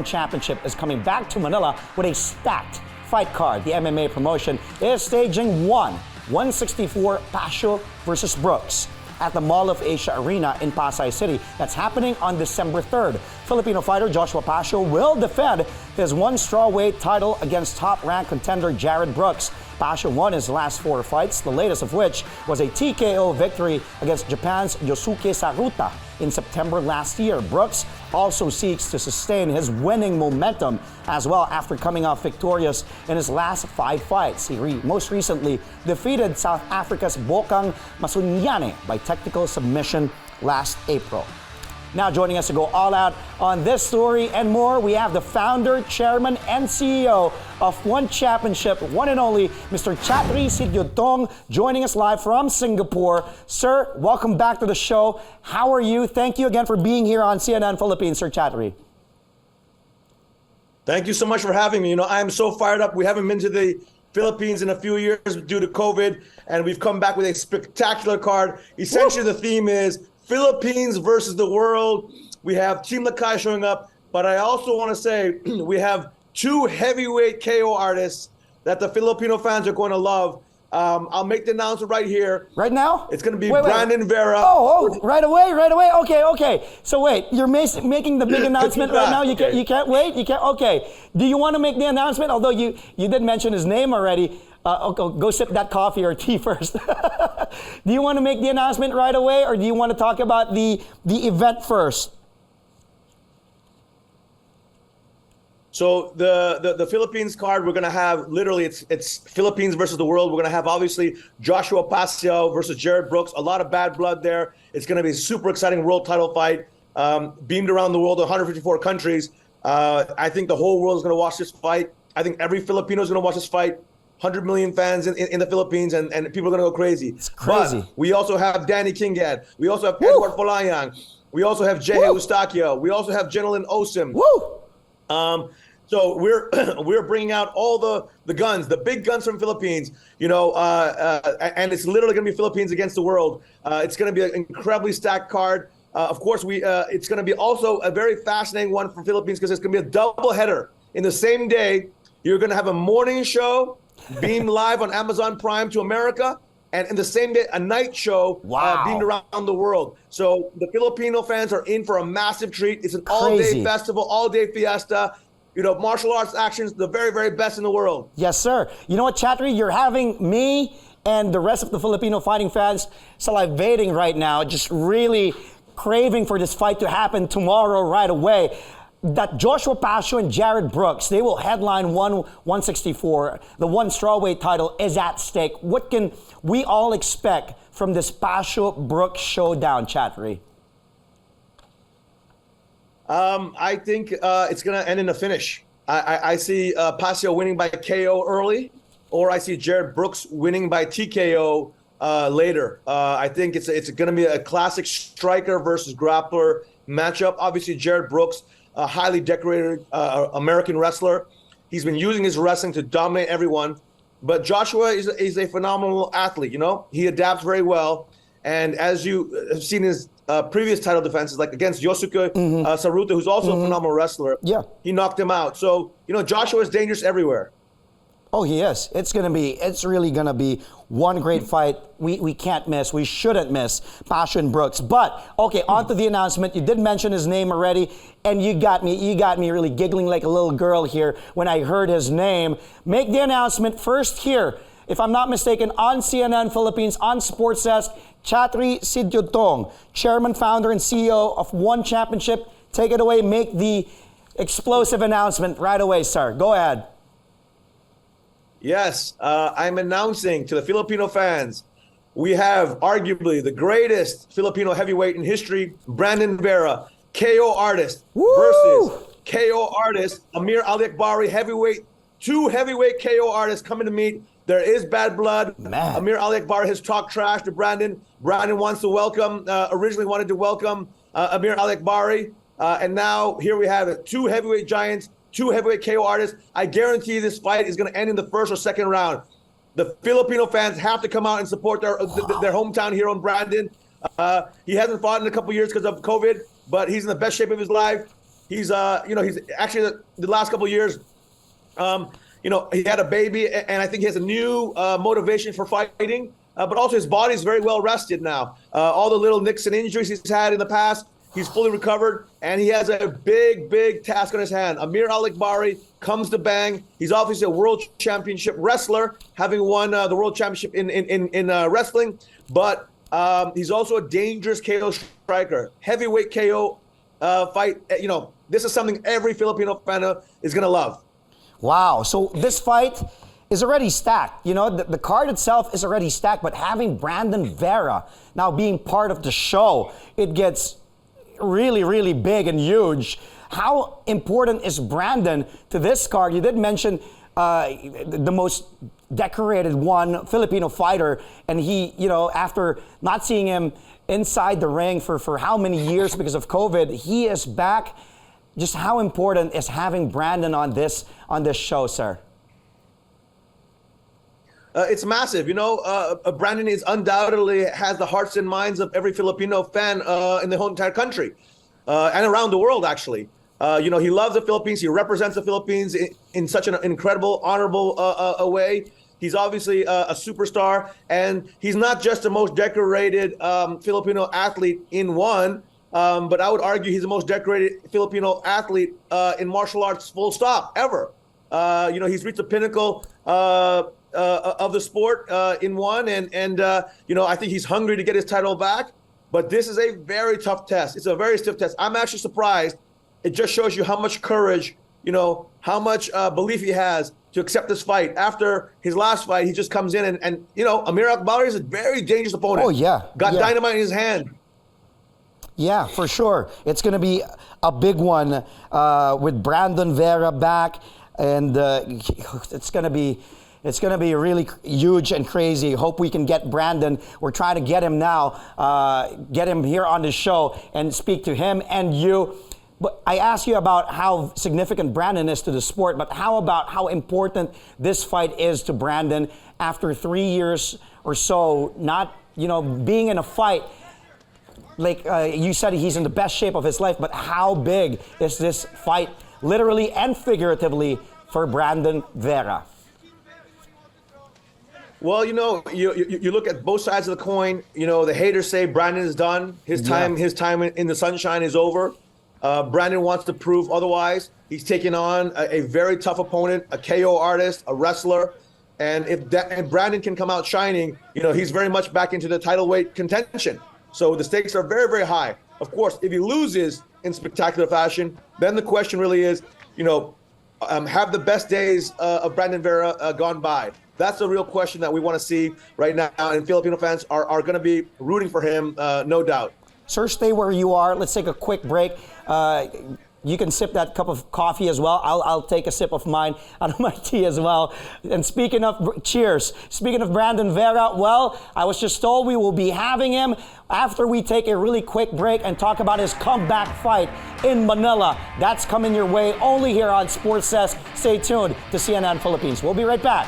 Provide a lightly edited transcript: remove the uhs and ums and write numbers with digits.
Championship is coming back to Manila with a stacked fight card. The MMA promotion is staging 164 Pacio versus Brooks at the Mall of Asia Arena in Pasay City. That's happening on December 3rd. Filipino fighter Joshua Pacio will defend his one strawweight title against top-ranked contender Jared Brooks. Pacio won his last 4 fights, the latest of which was a TKO victory against Japan's Yosuke Saruta in September last year. Brooks also seeks to sustain his winning momentum as well after coming off victorious in his last 5 fights. He most recently defeated South Africa's Bokang Masunyane by technical submission last April. Now joining us to go all out on this story and more, we have the founder, chairman, and CEO of One Championship, one and only, Mr. Chatri Sityodtong, joining us live from Singapore. Sir, welcome back to the show. How are you? Thank you again for being here on CNN Philippines, Sir Chatri. Thank you so much for having me. You know, I am so fired up. We haven't been to the Philippines in a few years due to COVID, and we've come back with a spectacular card. Essentially, the theme is Philippines versus the world. We have Team Lakay showing up, but I also want to say we have 2 heavyweight KO artists that the Filipino fans are going to love. I'll make the announcement right here. Right now? It's going to be Brandon Vera. Oh, right away. Okay. So wait, you're making the big announcement right now? You can't wait? You can't? Okay. Do you want to make the announcement? Although you did mention his name already. Okay, go sip that coffee or tea first. Do you want to make the announcement right away, or do you want to talk about the event first? So the Philippines card, we're going to have literally it's Philippines versus the world. We're going to have obviously Joshua Pacio versus Jared Brooks. A lot of bad blood there. It's going to be a super exciting world title fight, beamed around the world, 154 countries. I think the whole world is going to watch this fight. I think every Filipino is going to watch this fight. 100 million fans in the Philippines, and people are going to go crazy. It's crazy. But we also have Danny Kingad. We also have Edward Folayang. We also have Jehe Eustaquio. We also have Jenilyn Osim. So we're bringing out all the guns, the big guns from Philippines, you know, and it's literally going to be Philippines against the world. It's going to be an incredibly stacked card. Of course, it's going to be also a very fascinating one for Philippines because it's going to be a double header. In the same day, you're going to have a morning show beamed live on Amazon Prime to America, and in the same day, a night show beamed around the world. So the Filipino fans are in for a massive treat. It's an all-day festival, all-day fiesta. You know, martial arts actions, the very, very best in the world. Yes, sir. You know what, Chatri? You're having me and the rest of the Filipino fighting fans salivating right now, just really craving for this fight to happen tomorrow right away. That Joshua Pacio and Jared Brooks, they will headline 164. The one strawweight title is at stake. What can we all expect from this Pacio-Brooks showdown, Chatri? I think it's going to end in a finish. I see Pacio winning by KO early, or I see Jared Brooks winning by TKO later. I think it's going to be a classic striker versus grappler matchup. Obviously, Jared Brooks, a highly decorated American wrestler. He's been using his wrestling to dominate everyone. But Joshua is a phenomenal athlete, you know? He adapts very well. And as you have seen his previous title defenses, like against Yosuke Saruta, who's also a phenomenal wrestler, he knocked him out. So, you know, Joshua is dangerous everywhere. Oh, he is. It's really going to be one great fight. We can't miss. We shouldn't miss Pacio and Brooks. But, okay, on to the announcement. You did mention his name already, and you got me really giggling like a little girl here when I heard his name. Make the announcement first here, if I'm not mistaken, on CNN Philippines, on Sports Desk, Chatri Sityodtong, chairman, founder, and CEO of One Championship. Take it away. Make the explosive announcement right away, sir. Go ahead. Yes, I'm announcing to the Filipino fans, we have arguably the greatest Filipino heavyweight in history, Brandon Vera, KO artist, versus KO artist, Amir Ali-Akbari, heavyweight. 2 heavyweight KO artists coming to meet. There is bad blood. Man. Amir Ali-Akbari has talked trash to Brandon. Brandon originally wanted to welcome Amir Ali-Akbari. And now here we have it, 2 heavyweight giants, 2 heavyweight KO artists. I guarantee this fight is going to end in the first or second round. The Filipino fans have to come out and support their hometown hero, Brandon. He hasn't fought in a couple years because of COVID, but he's in the best shape of his life. He's he's actually the last couple of years, he had a baby, and I think he has a new motivation for fighting. But also his body is very well rested now. All the little nicks and injuries he's had in the past, he's fully recovered, and he has a big task on his hand. Amir Al-Akbari comes to bang. He's obviously a world championship wrestler, having won the world championship in wrestling. But he's also a dangerous KO striker. Heavyweight KO fight. This is something every Filipino fan is going to love. Wow. So this fight is already stacked. The card itself is already stacked, but having Brandon Vera now being part of the show, it gets really big and huge. How important is Brandon to this card? You did mention the most decorated Filipino fighter, and he, after not seeing him inside the ring for how many years because of COVID, he is back. Just how important is having Brandon on this show, sir? It's massive. Brandon is undoubtedly has the hearts and minds of every Filipino fan in the whole entire country and around the world, actually. He loves the Philippines. He represents the Philippines in such an incredible, honorable way. He's obviously a superstar, and he's not just the most decorated Filipino athlete in one, but I would argue he's the most decorated Filipino athlete in martial arts, full stop, ever. He's reached the pinnacle of the sport in one, and I think he's hungry to get his title back. But this is a very tough test. It's a very stiff test. I'm actually surprised. It just shows you how much courage, how much belief he has to accept this fight. After his last fight, he just comes in and Amir Al-Akbari is a very dangerous opponent. Oh, yeah. Got dynamite in his hand. Yeah, for sure. It's going to be a big one with Brandon Vera back, and it's going to be really huge and crazy. Hope we can get Brandon. We're trying to get him now, get him here on the show and speak to him and you. But I asked you about how significant Brandon is to the sport, but how about how important this fight is to Brandon after 3 years or so not, being in a fight? Like you said, he's in the best shape of his life, but how big is this fight, literally and figuratively, for Brandon Vera? Well, you look at both sides of the coin. The haters say Brandon is done. His time in the sunshine is over. Brandon wants to prove otherwise. He's taking on a very tough opponent, a KO artist, a wrestler. And if Brandon can come out shining, he's very much back into the title weight contention. So the stakes are very, very high. Of course, if he loses in spectacular fashion, then the question really is, have the best days of Brandon Vera gone by? That's the real question that we want to see right now. And Filipino fans are going to be rooting for him, no doubt. Sir, stay where you are. Let's take a quick break. You can sip that cup of coffee as well. I'll take a sip of mine out of my tea as well. And speaking of Brandon Vera, well, I was just told we will be having him after we take a really quick break and talk about his comeback fight in Manila. That's coming your way only here on Sports Says. Stay tuned to CNN Philippines. We'll be right back.